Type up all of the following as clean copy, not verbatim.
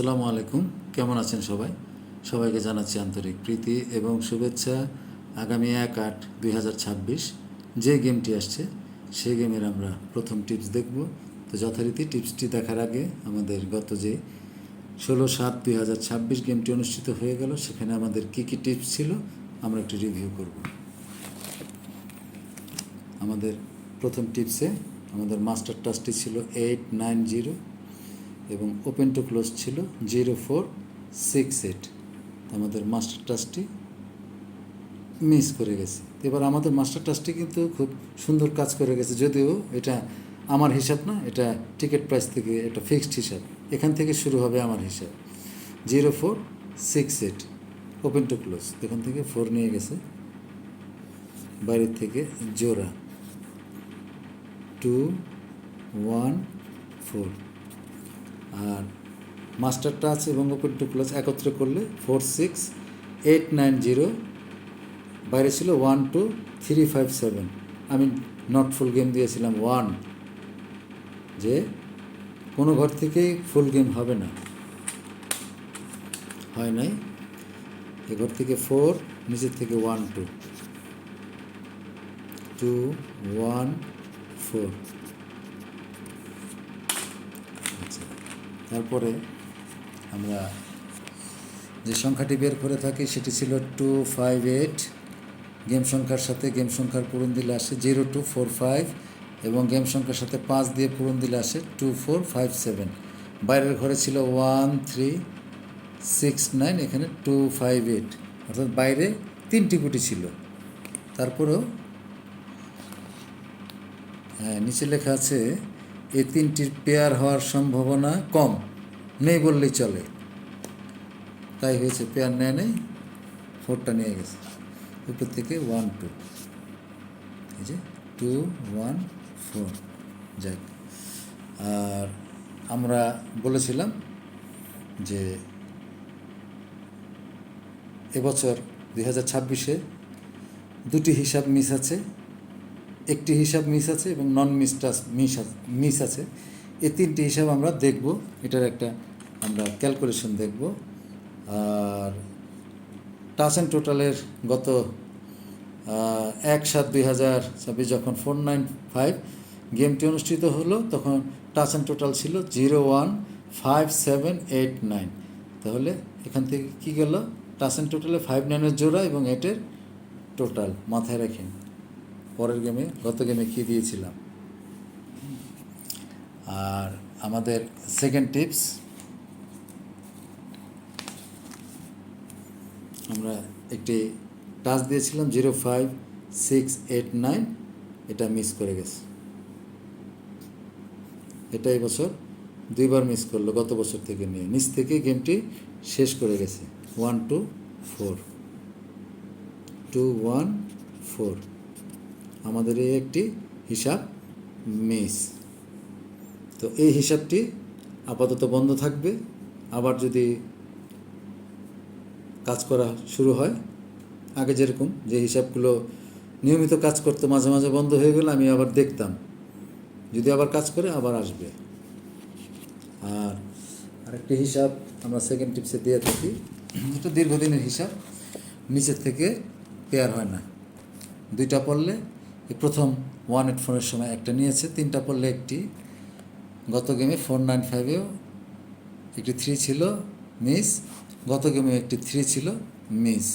আসসালামু আলাইকুম। কেমন আছেন সবাই? সবাইকে জানাচ্ছি আন্তরিক প্রীতি এবং শুভেচ্ছা। আগামী 1/8/2026 যে গেমটি আসছে সেই গেমের আমরা প্রথম টিপস দেখব। তো যথারীতি টিপসটি দেখার আগে আমাদের গত যে 16/7/2026 গেমটি অনুষ্ঠিত হয়ে গেল সেখানে আমাদের কী কী টিপস ছিল আমরা একটু রিভিউ করব। আমাদের প্রথম টিপসে আমাদের মাস্টার টাচটি ছিল 890 এবং ওপেন টু ক্লোজ ছিল 0468। আমাদের মাস্টার টাচটি মিস করে গেছে। এবার আমাদের মাস্টার টাচটি কিন্তু খুব সুন্দর কাজ করে গেছে, যদিও এটা আমার হিসাব না, এটা টিকিট প্রাইস থেকে একটা ফিক্সড হিসাব, এখান থেকে শুরু হবে আমার হিসাব। 0468 ওপেন টু ক্লোজ, এখান থেকে 4 নিয়ে গেছে, বাইরের থেকে জোড়া 214 আর মাস্টার টাচ এবং ওপেন টু ক্লোজ একত্রে করলে 46890, বাইরে ছিল 12357। আমি নট ফুল গেম দিয়েছিলাম 1, যে কোনো ঘর থেকেই ফুল গেম হবে না, হয় নাই। এ ঘর থেকে 4, নিচের থেকে 214। আচ্ছা, তারপরে আমরা যে সংখ্যাটি বের করে থাকি সেটি ছিল 258। গেম সংখ্যার সাথে গেম সংখ্যার পূরণ দিলে আসে 0245 এবং গেম সংখ্যার সাথে 5 দিয়ে পূরণ দিলে আসে 2457। বাইরের ঘরে ছিল 1369, এখানে 258, অর্থাৎ বাইরে 3টি গুটি ছিল। তারপরেও হ্যাঁ, নিচে লেখা আছে এই 3টির পেয়ার হওয়ার সম্ভাবনা কম, নেই বললেই চলে। তাই হয়েছে, পেয়ার নেয় নেই, 4টা নিয়ে গেছে, উপর থেকে 12, এই যে 214। যাক, আর আমরা বলেছিলাম যে এবছর 2026-এ 2টি হিসাব মিস আছে, একটি হিসাব মিস আছে এবং নন মিস আছে। এই 3টি হিসাব আমরা দেখব, এটার একটা আমরা ক্যালকুলেশন দেখব। আর টাচ অ্যান্ড টোটালের গত 1/7/2026 যখন 495 গেমটি অনুষ্ঠিত হলো তখন টাচ অ্যান্ড টোটাল ছিল 015789। তাহলে এখান থেকে কী গেল, টাচ অ্যান্ড টোটালে 59-এর জোড়া এবং 8-এর টোটাল মাথায় রাখেন। পরের গেমে, গত গেমে কী দিয়েছিলাম। আর আমাদের সেকেন্ড টিপস, আমরা একটি টাচ দিয়েছিলাম 05689, এটা মিস করে গেছে। এটা এই বছর 2বার মিস করলো, গত বছর থেকে নিয়ে নিচ থেকে গেমটি শেষ করে গেছে। 214 আমাদের এই একটি হিসাব মিস। তো এই হিসাবটি আপাতত বন্ধ থাকবে, আবার যদি কাজ করা শুরু হয়, আগে যেরকম যে হিসাবগুলো নিয়মিত কাজ করতে মাঝে মাঝে বন্ধ হয়ে গেলে আমি আবার দেখতাম, যদি আবার কাজ করে আবার আসবে। আর আরেকটি হিসাব আমরা সেকেন্ড টিপসে দিয়ে থাকি, এটা দীর্ঘদিনের হিসাব, নিচের থেকে পেয়ার হয় না। 2টা পড়লে, এই প্রথম 184-এর সময় একটা নিয়েছে, 3টা পড়লে একটি, গত গেমে 495-এও একটি 3 ছিল মিস, গত গেমে একটি 3 ছিল মিস।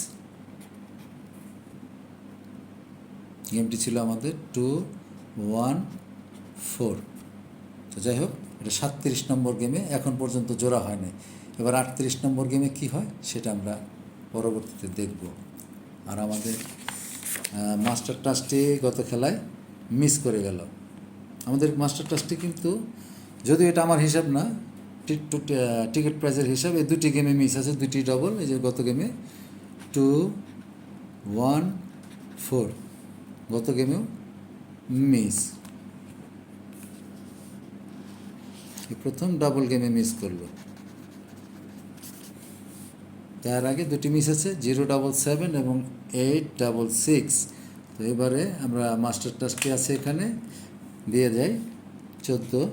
গেমটি ছিল আমাদের 214। তো যাই হোক, এটা 37 নম্বর গেমে, এখন পর্যন্ত জোড়া হয় নাই। এবার 38 নম্বর গেমে কি হয় সেটা আমরা পরবর্তীতে দেখব। আর আমাদের মাস্টার টাচটি গত খেলায় মিস করে গেল। আমাদের মাস্টার টাচটি কিন্তু, যদিও এটা আমার হিসাব না, টিকিট প্রাইসের হিসাব, এই 2টি গেমে মিস আছে, 2টি ডবল। এই যে গত গেমে 214, গত গেমেও মিস, এই প্রথম ডাবল গেমে মিস করলো। তার আগে 2টি মিস আছে, 077 এবং 866। তো এবারে আমরা মাস্টার টাচটি আছে এখানে দিয়ে যাই 14,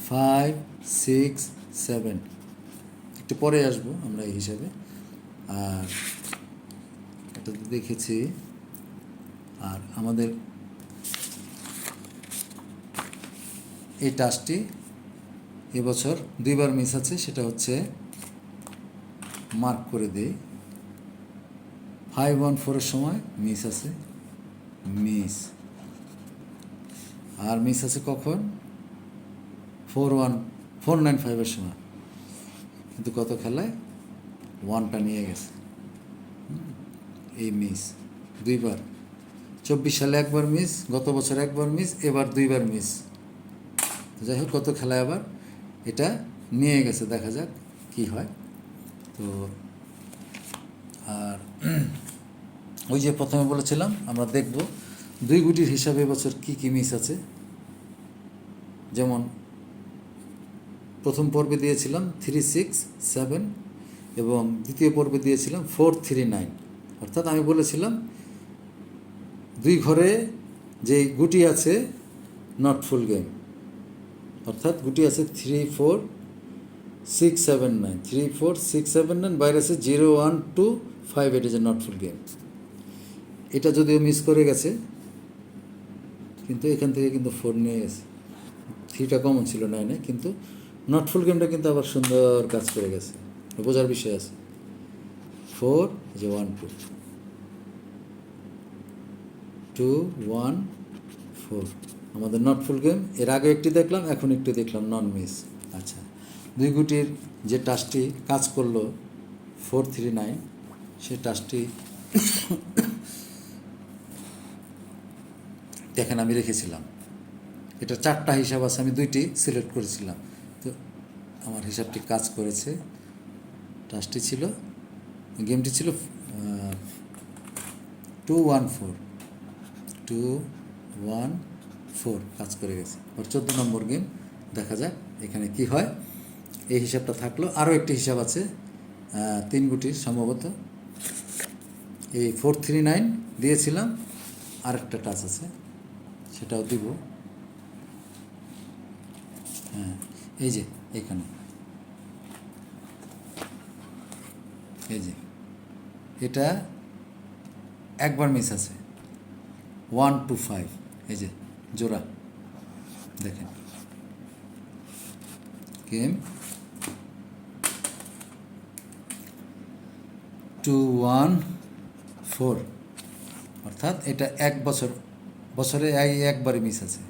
5, 6, 7, একটু পরে আসবো আমরা এই হিসাবে। আর এটা তো দেখেছি। আর আমাদের এই টাস্কটি এবছর 2বার মিস আছে, সেটা হচ্ছে মার্ক করে দেই। 514-এর সময় মিস আছে, মিস। আর মিস আছে কখন? 495-এর সময়, কিন্তু কত খেলায় 1টা নিয়ে গেছে। এই মিস 2বার, 24 সালে 1বার মিস, গত বছর 1বার মিস, এবার 2বার মিস। যাই হোক, কত খেলায় আবার এটা নিয়ে গেছে, দেখা যাক কি হয়। তো আর ওই যে প্রথমে বলেছিলাম আমরা দেখব 2 গুটির হিসাবে এবছর কী কী মিস আছে। যেমন প্রথম পর্বে দিয়েছিলাম 367 এবং দ্বিতীয় পর্বে দিয়েছিলাম 439। অর্থাৎ আমি বলেছিলাম 2 ঘরে যে গুটি আছে নট ফুল গেম, অর্থাৎ গুটি আছে 34679, 34679, বাইরে আছে 0125, এটা যে নট ফুল গেম। এটা যদিও মিস করে গেছে, কিন্তু এখান থেকে কিন্তু 4 নিয়ে গেছে। 3টা কমন ছিল 9-এ, কিন্তু নট ফুল গেমটা কিন্তু আবার সুন্দর কাজ করে গেছে, বোঝার বিষয় আছে। 4 যে 1 2 2 1 4 আমাদের নট ফুল গেম। এর আগে একটি দেখলাম, এখন একটু দেখলাম নন মিস। আচ্ছা, 2 গুটির যে টাস্কটি কাজ করলো 439, সেই টাস্কটি দেখেন আমি রেখেছিলাম। এটা 4টা হিসাব আছে, আমি 2টি সিলেক্ট করেছিলাম, তো আমার হিসাবটি কাজ করেছে। টাস্কটি ছিল, গেমটি ছিল 214, 214 কাজ করে গেছে। ওর 14 নম্বর গেম, দেখা যাক এখানে কি হয়। এই হিসাবটা থাকলো। আরও একটি হিসাব আছে 3 গুটির সম্ভবত, এই 439 দিয়েছিলাম। আরেকটা টাচ আছে, সেটাও দিব। হ্যাঁ, এই যে এখানে, এই যে এটা 1বার মিস আছে 125, এই যে জোড়া দেখেন গেম 214, অর্থাৎ এটা 1 বছরে একবারই মিস আছে,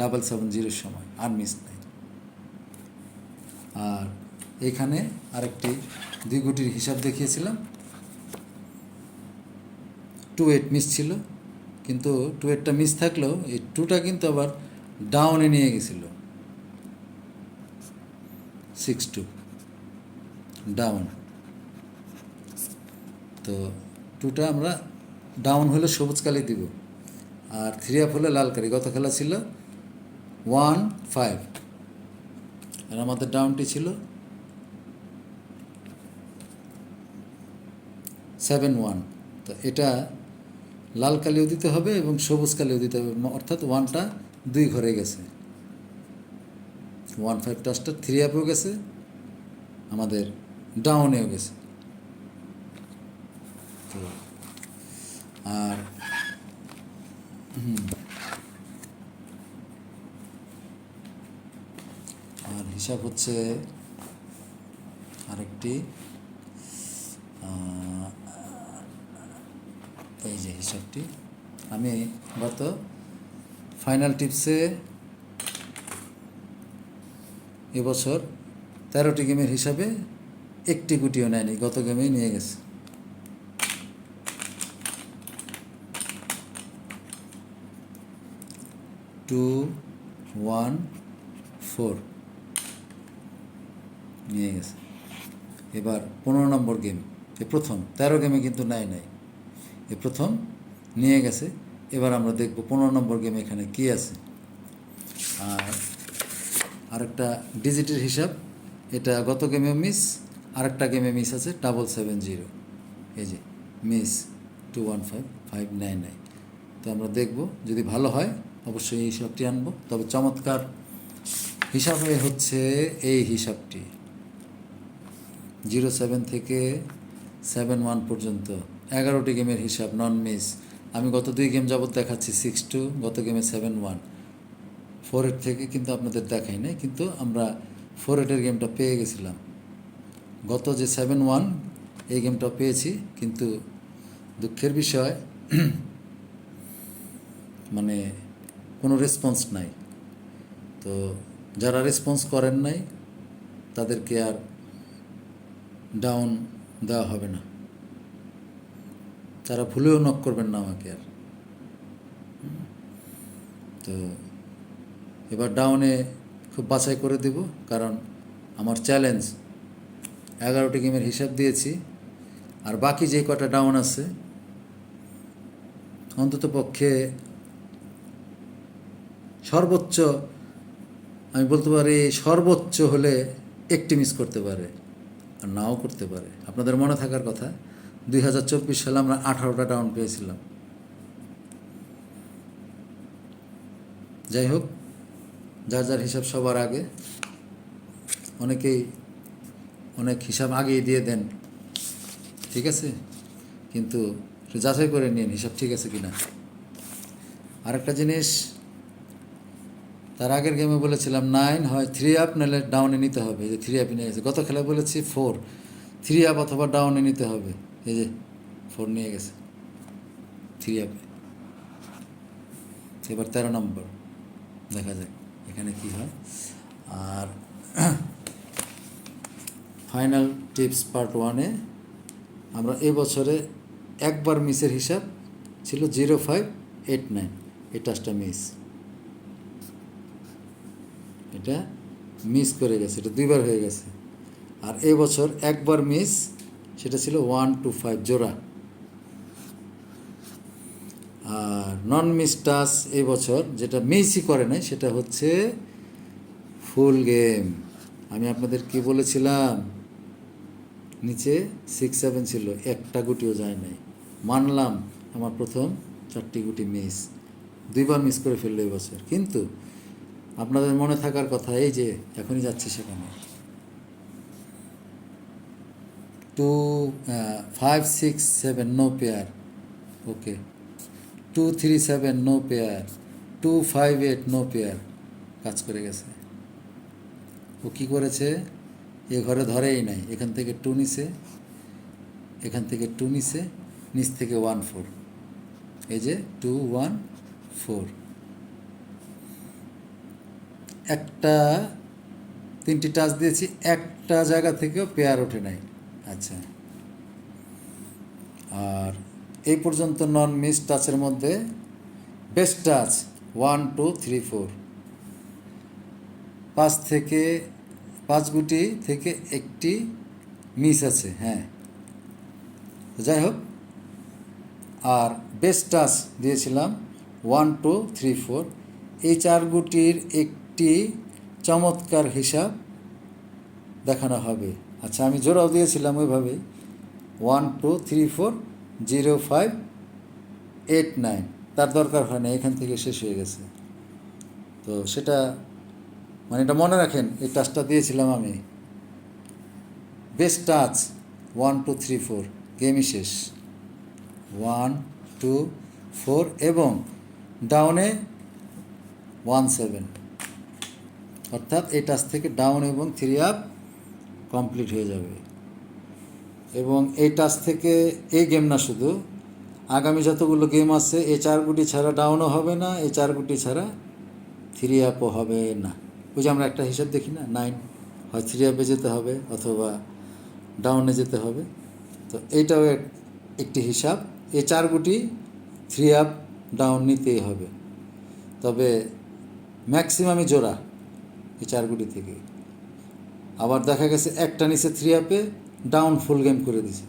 770-র সময়, আর মিস নাই। আর এখানে আরেকটি 2 গুটির হিসাব দেখিয়েছিলাম, 28 মিস ছিল, কিন্তু 28টা মিস থাকলেও এই 2টা কিন্তু আবার ডাউনে নিয়ে গেছিল, 62 ডাউন। তো 2টা আমরা ডাউন হলে সবুজ কালি দিব, আর 3 আপ হলে লাল কালি। গত খেলা ছিল 15, আর আমাদের ডাউনটি ছিল 71। তো এটা লাল কালিও দিতে হবে এবং সবুজ কালিও দিতে হবে, অর্থাৎ 1টা 2 ঘরে গেছে। 15 টাস্কটা 3 আপেও গেছে, আমাদের ডাউনেও গেছে। তো আর আর হিসাব হচ্ছে আরেকটি, এই যে হিসাবটি আমি গত ফাইনাল টিপসে এবছর 13টি গেমের হিসাবে একটি গুটিও নেয়নি, গত গেমেই নিয়ে গেছে। টু 1 4 নিয়ে গেছে। এবার 15 নম্বর গেম, এ প্রথম, 13 গেমে কিন্তু নাই, এ প্রথম নিয়ে গেছে। এবার আমরা দেখব 15 নম্বর গেম এখানে কী আছে। আর আরেকটা ডিজিটের হিসাব, এটা গত গেমে মিস, আরেকটা গেমে মিস আছে 770, এই যে মিস 215599। তো আমরা দেখব, যদি ভালো হয় অবশ্যই এই হিসাবটি আনবো। তবে চমৎকার হিসাবে হচ্ছে এই হিসাবটি 07 থেকে 71 পর্যন্ত 11টি গেমের হিসাব নন মিস। আমি গত 2 গেম যাবৎ দেখাচ্ছি 6-2, গত গেমে 7-1। 4-8 থেকে কিন্তু আপনাদের দেখাই নাই, কিন্তু আমরা 4-8-এর গেমটা পেয়ে গেছিলাম। গত যে 7-1 এই গেমটা পেয়েছি, কিন্তু দুঃখের বিষয় মানে কোনো রেসপন্স নাই। তো যারা রেসপন্স করেন নাই তাদেরকে আর ডাউন দেওয়া হবে না, তারা ভুলেও নক করবেন না আমাকে আর। তো এবার ডাউনে খুব বাছাই করে দেব, কারণ আমার চ্যালেঞ্জ 11টি গেমের হিসাব দিয়েছি, আর বাকি যে কটা ডাউন আছে অন্তত পক্ষে সর্বোচ্চ আমি বলতে পারি সর্বোচ্চ হলে একটি মিস করতে পারে, আর নাও করতে পারে। আপনাদের মনে থাকার কথা 2024 সালে আমরা 18টা ডাউন পেয়েছিলাম। যাই হোক, যার যার হিসাব সবার আগে, অনেকেই অনেক হিসাব আগেই দিয়ে দেন, ঠিক আছে, কিন্তু একটু যাচাই করে নিন হিসাব ঠিক আছে কিনা। আরেকটা জিনিস, তার আগের গেমে বলেছিলাম 9 হয় 3 আপ, নাহলে ডাউনে নিতে হবে। এই যে 3 আপে নিয়ে গেছে। গত খেলায় বলেছি 4 3 আপ অথবা ডাউনে নিতে হবে। এই যে 4 নিয়ে গেছে 3 আপে। এবার 13 নম্বর দেখা যাক এখানে কি হয়। আর ফাইনাল টিপস পার্ট 1-এ আমরা এবছরে একবার মিসের হিসাব ছিল 0589, এই টাচটা মিস, এটা মিস করে গেছে, এটা 2বার হয়ে গেছে। আর এবছর একবার মিস, সেটা ছিল 125 জোড়া। আর নন মিস টাচ এই বছর যেটা মিসই করে নাই সেটা হচ্ছে ফুল গেম। আমি আপনাদের কি বলেছিলাম, নিচে 6-7 ছিল, একটা গুটিও যায় নাই। মানলাম আমার প্রথম 4টি গুটি মিস, 2বার মিস করে ফেললো এই বছর। কিন্তু আপনাদের মনে থাকার কথা, এই যে এখনই যাচ্ছে সেখানে 2 5 6 7 নো পেয়ার, ওকে 2 3 7 নো পেয়ার, 2 5 8 নো পেয়ার, কাজ করে গেছে। ও কী করেছে, এ ঘরে ধরেই নাই, এখান থেকে 2 নিছে, এখান থেকে 2 নিছে, নিচ থেকে 1 4, এই যে 2 1 4, একটা 3টি টাচ দিয়েছি, একটা জায়গা থেকেও পেয়ার ওঠে নাই। আচ্ছা, আর এই পর্যন্ত নন মিস টাচের মধ্যে বেস্ট টাচ 1 2 3 4, 5 গুটি থেকে একটি মিস আছে, হ্যাঁ। যাই হোক, আর বেস্ট টাচ দিয়েছিলাম 1 2 3 4, এই 4 গুটির একটি চমৎকার হিসাব দেখানো হবে। আচ্ছা, আমি জোড়াও দিয়েছিলাম ওইভাবেই 1 2 3 4 0 5 8 9, তার দরকার হয় না, এখান থেকে শেষ হয়ে গেছে। তো সেটা মানে এটা মনে রাখেন, এই টাচটা দিয়েছিলাম আমি, বেস্ট টাচ 1 2 3 4, গেমই শেষ 1 2 4, এবং ডাউনে 1 7, অর্থাৎ এই টাচ থেকে ডাউন এবং 3 আপ কমপ্লিট হয়ে যাবে। এবং এই টাচ থেকে এই গেম না, শুধু আগামী যতগুলো গেম আছে, এই 4 গুটি ছাড়া ডাউনও হবে না, এই 4 গুটি ছাড়া 3 আপও হবে না। ওই যে আমরা একটা হিসাব দেখি না, 9, হয় 3 আপে যেতে হবে অথবা ডাউনে যেতে হবে। তো এইটাও একটি হিসাব, এই 4 গুটি 3 আপ ডাউন নিতেই হবে। তবে ম্যাক্সিমামই জোড়া এই 4 গুটি থেকে। আবার দেখা গেছে একটা নিচে 3 আপে ডাউন ফুল গেম করে দিছে।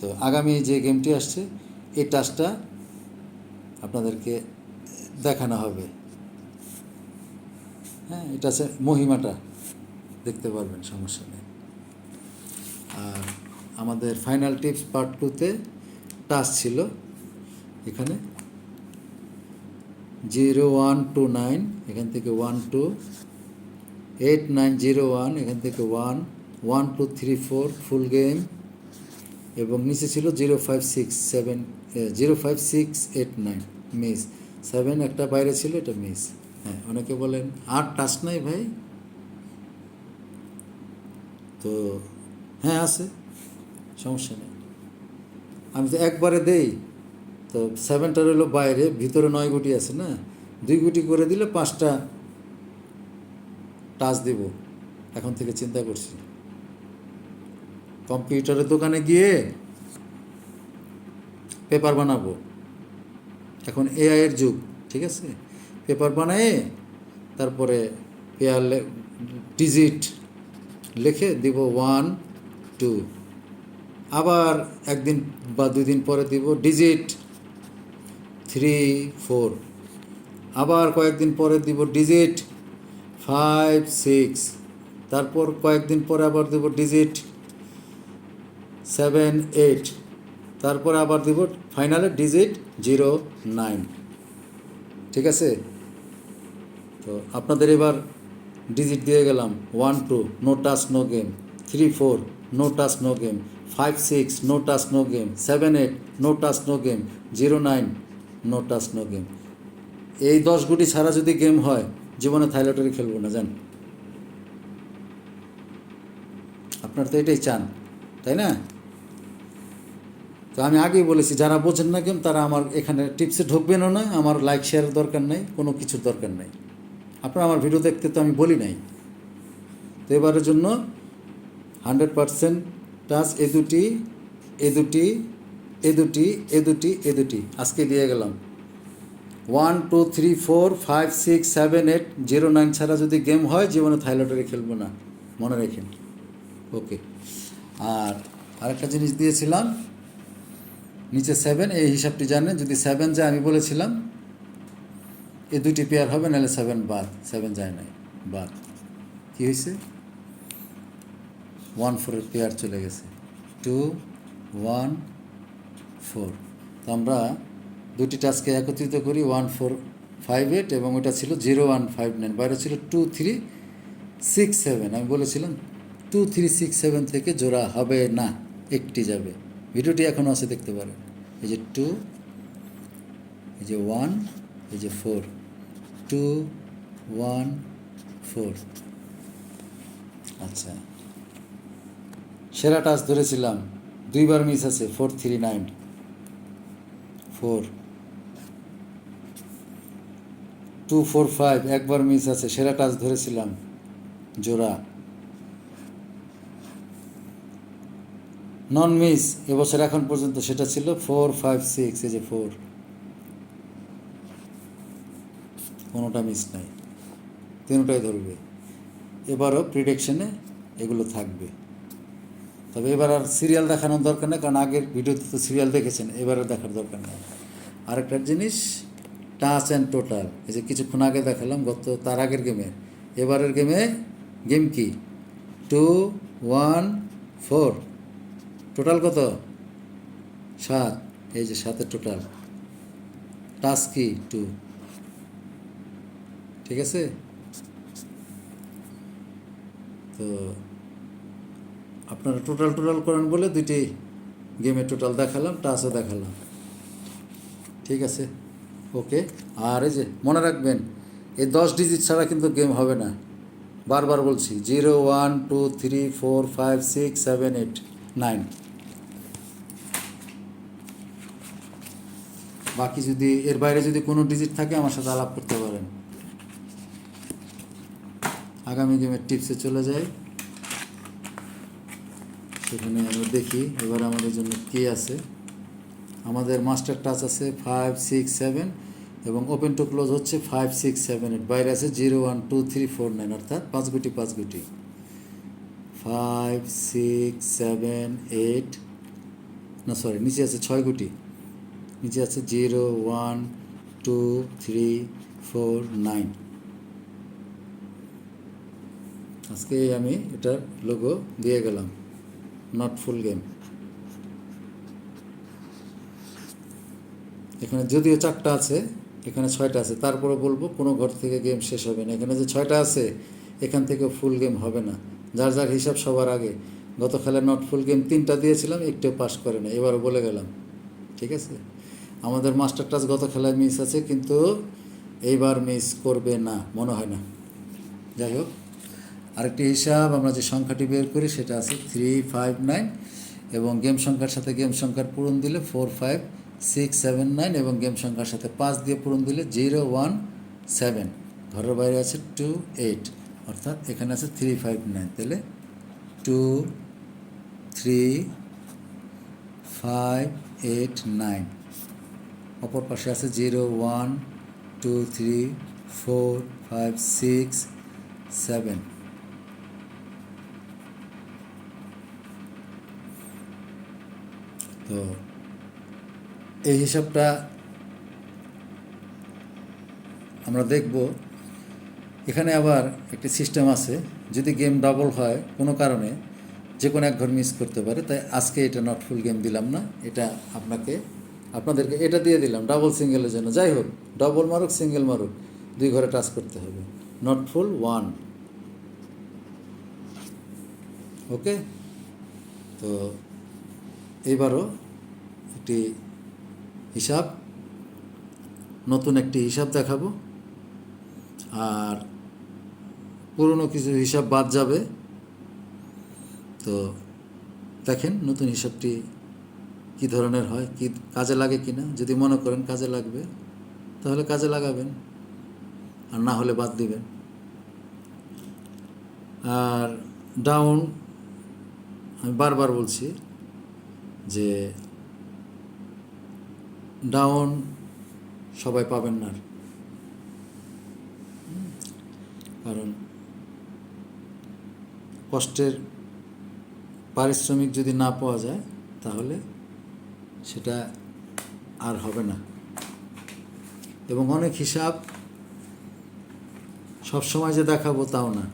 তো আগামী যে গেমটি আসছে, এই টাচটা আপনাদেরকে দেখানো হবে, হ্যাঁ। এটা আছে মহিমাটা দেখতে পারবেন, সমস্যা নেই। আর আমাদের ফাইনাল টিপস পার্ট 2-তে টাচ ছিল এখানে 0129, এখান থেকে 12, 8901, এখান থেকে 1, 1234 ফুল গেম, এবং নিচে ছিল 0567, 05689 মিস। 7 একটা বাইরে ছিল, এটা মিস। হ্যাঁ, অনেকে বলেন আর টাচ নাই ভাই, তো হ্যাঁ আছে, সমস্যা নেই। আমি তো একবারে দেই, তো 7টা রইল বাইরে, ভিতরে 9 গুটি আছে না, 2 গুটি করে দিলে 5টা টাচ দেব। এখন থেকে চিন্তা করছি কম্পিউটারের দোকানে গিয়ে পেপার বানাবো। এখন এআই এর যুগ, ঠিক আছে? পেপার বানায়ে তারপরে পেয়ার ডিজিট লিখে দিব 1 2, আবার একদিন বা 2 দিন পরে দিব ডিজিট 3 4, আবার কয়েকদিন পরে দিব ডিজিট 5 6, তারপর কয়েকদিন পরে আবার দেব ডিজিট 7 8, তারপরে আবার দিব ফাইনালে ডিজিট 0 9। ঠিক আছে? তো আপনাদের এবার ডিজিট দিয়ে গেলাম 1 2 no touch no game, 3 4 no touch no game, 5 6 no touch no game, 7 8 no touch no game, 0 9 no touch no game. এই 10 গুটি ছাড়া যদি গেম হয়, জীবনে থাইলটারি খেলবো না, জান। আপনার তো এটাই চান, তাই না? তো আমি আগেই বলেছি, যারা বোঝেন না গেম তারা আমার এখানে টিপসে ঢুকবেনও না, আমার লাইক শেয়ারের দরকার নাই, কোনো কিছুর দরকার নাই। আপনারা আমার ভিডিও দেখতে তো আমি বলি নাই। তো এবারের জন্য 100% টাচ এ দুটি এ দুটি এ দুটি এ দুটি এ দুটি আজকে দিয়ে গেলাম। 1 2 3 4 5 6 7 8 0 9 ছাড়া যদি গেম হয়, জীবনে থাইলটারি খেলবো না, মনে রাখেন। ওকে। আর আরেকটা জিনিস দিয়েছিলাম নিচে 7, এই হিসাবটি জানেন। যদি 7 যায়, আমি বলেছিলাম এই দুটি পেয়ার হবে, নাহলে 7 বাদ। 7 যায় নাই, বাদ। কী হয়েছে? 1 4 পেয়ার চলে গেছে, 2 1 4। তো আমরা দুটি টাচকে একত্রিত করি, 1 4 5 8, এবং ওটা ছিল 0 1 5 9, বাইরে ছিল 2 3 6 7। আমি বলেছিলাম 2 3 6 7 থেকে জোড়া হবে না, একটি যাবে। ভিডিওটি এখনও আছে, দেখতে পারেন। এই যে 2, এই যে 1, এই যে 4, 2 1 4। আচ্ছা, সেরা টাচ ধরেছিলাম, 2বার মিস আছে, 4 3 9 4, 2 4 5 একবার মিস আছে, সেরা টাচ ধরেছিলাম জোড়া। নন মিস এবছর এখন পর্যন্ত সেটা ছিল 4 5 6, এই যে 4, কোনোটা মিস নাই, তিনটাই ধরবে। এবারও প্রিডিকশনে এগুলো থাকবে। তবে এবার আর সিরিয়াল দেখানোর দরকার নেই, কারণ আগের ভিডিওতে তো সিরিয়াল দেখেছেন, এবারও দেখার দরকার নেই। আরেকটা জিনিস, টাচ অ্যান্ড টোটাল, এই যে কিছুক্ষণ আগে দেখালাম তার আগের গেমে। এবারের গেম কি? 2 1 4, টোটাল কত? 7, এই যে 7-এর টোটাল। টাচ কি? 2। ঠিক আছে? তো আপনারা টোটাল করেন বলে দুইটি গেমের টোটাল দেখালাম, টাচও দেখালাম। ঠিক আছে, ওকে। আর এই যে মনে রাখবেন, এই 10 ডিজিট ছাড়া কিন্তু গেম হবে না। বারবার বলছি, 0 1 2 3 4 5 6 7 8 9। বাকি যদি এর বাইরে যদি কোনো ডিজিট থাকে, আমার সাথে আলাপ করতে পারেন। আগামী গেমের টিপসে চলে যাই, সেখানে আমরা দেখি এবার আমাদের জন্য কী আছে। আমাদের মাস্টার টাচ আছে 5 6 7, এবং ওপেন টু ক্লোজ হচ্ছে 5 6 7 8। বাইরে আছে 0 1 2 3 4 9, অর্থাৎ 5 গুটি 5 গুটি। 5 6 7 8, না সরি, নিচে আছে 6 গুটি। নিচে আছে 0 1 2 3 4 9। আজকে আমি এটার লোগো দিয়ে গেলাম, নট ফুল গেম। এখানে যদিও 4টা আছে, এখানে 6টা আছে, তারপরে বলবো কোনো ঘর থেকে গেম শেষ হবে না। এখানে যে 6টা আছে এখান থেকে ফুল গেম হবে না। যার যার হিসাব সবার আগে। গত খেলায় নট ফুল গেম 3টা দিয়েছিলাম, একটু পাস করে না, এবারও বলে গেলাম। ঠিক আছে, আমাদের মাস্টার টাচ গত খেলায় মিস আছে, কিন্তু এইবার মিস করবে না মনে হয় না। যাই হোক, আরেকটি হিসাব আমরা যে সংখ্যাটি বের করি সেটা আছে 359, এবং গেম সংখ্যার সাথে গেম সংখ্যার পূরণ দিলে 45679, এবং গেম সংখ্যার সাথে 5 দিয়ে পূরণ দিলে 017। ঘরের বাইরে আছে 28, অর্থাৎ এখানে আছে 359, তাহলে 23589। অপর পাশে আছে 012345667। তো এই হিসাবটা আমরা দেখব। এখানে আবার একটি সিস্টেম আছে, যদি গেম ডাবল হয় কোনো কারণে যে কোনো এক ঘর মিস করতে পারে, তাই আজকে এটা নট ফুল গেম দিলাম না, এটা আপনাদেরকে এটা দিয়ে দিলাম ডাবল সিঙ্গেলের জন্য। যাই হোক, ডাবল মারুক সিঙ্গেল মারুক, 2 ঘরে টাচ করতে হবে। নট ফুল 1। ওকে, তো এইবারও একটি হিসাব, নতুন একটি হিসাব দেখাবো, আর পুরনো কিছু হিসাব বাদ যাবে। তো দেখেন নতুন হিসাবটি কী ধরনের হয়, কি কাজে লাগে কি না। যদি মনে করেন কাজে লাগবে তাহলে কাজে লাগাবেন, আর না হলে বাদ দিবেন। আর ডাউন, আমি বারবার বলছি যে ডাউন সবাই পাবেন না, কারণ কষ্টের পারিশ্রমিক যদি না পাওয়া যায় তাহলে সেটা আর হবে না। এবং অনেক হিসাব সবসময় যে দেখাবো তাও না,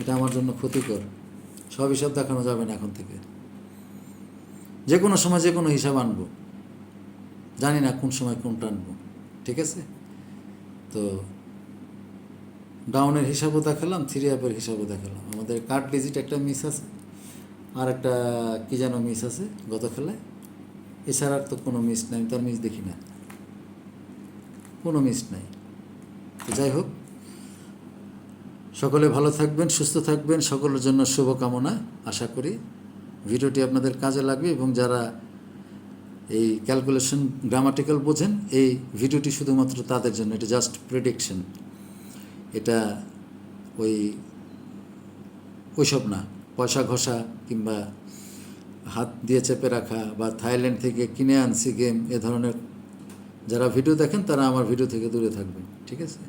এটা আমার জন্য ক্ষতিকর। সব হিসাব দেখানো যাবে না এখন থেকে। যে কোনো সময় যে কোনো হিসাব আনবো, জানি না কোন সময় কোনটা আনবো। ঠিক আছে, তো ডাউনের হিসাবও দেখালাম, 3 অ্যাপের হিসাবও দেখালাম। আমাদের কার্ড ডিজিট একটা মিস আছে, আর একটা কী যেন মিস আছে গত খেলায়। এছাড়া আর তো কোনো মিস নাই, আমি তো আর মিস দেখি না, কোনো মিস নাই। তো যাই হোক, সকলে ভালো থাকবেন, সুস্থ থাকবেন, সকলের জন্য শুভকামনা। আশা করি ভিডিওটি আপনাদের কাজে লাগবে, এবং যারা এই ক্যালকুলেশন গ্রামাটিক্যাল বোঝেন, এই ভিডিওটি শুধুমাত্র তাদের জন্য। এটা জাস্ট প্রেডিকশন, এটা ওইসব না, পয়সা ঘষা কিংবা হাত দিয়ে চেপে রাখা বা থাইল্যান্ড থেকে কিনে আনছি গেম, এ ধরনের যারা ভিডিও দেখেন তারা আমার ভিডিও থেকে দূরে থাকবেন। ঠিক আছে,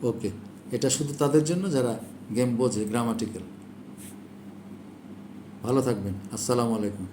ওকে। এটা শুধু তাদের জন্য যারা গেম বোঝে, গ্রামাটিক্যাল। ভালো থাকবেন, আসসালামু আলাইকুম।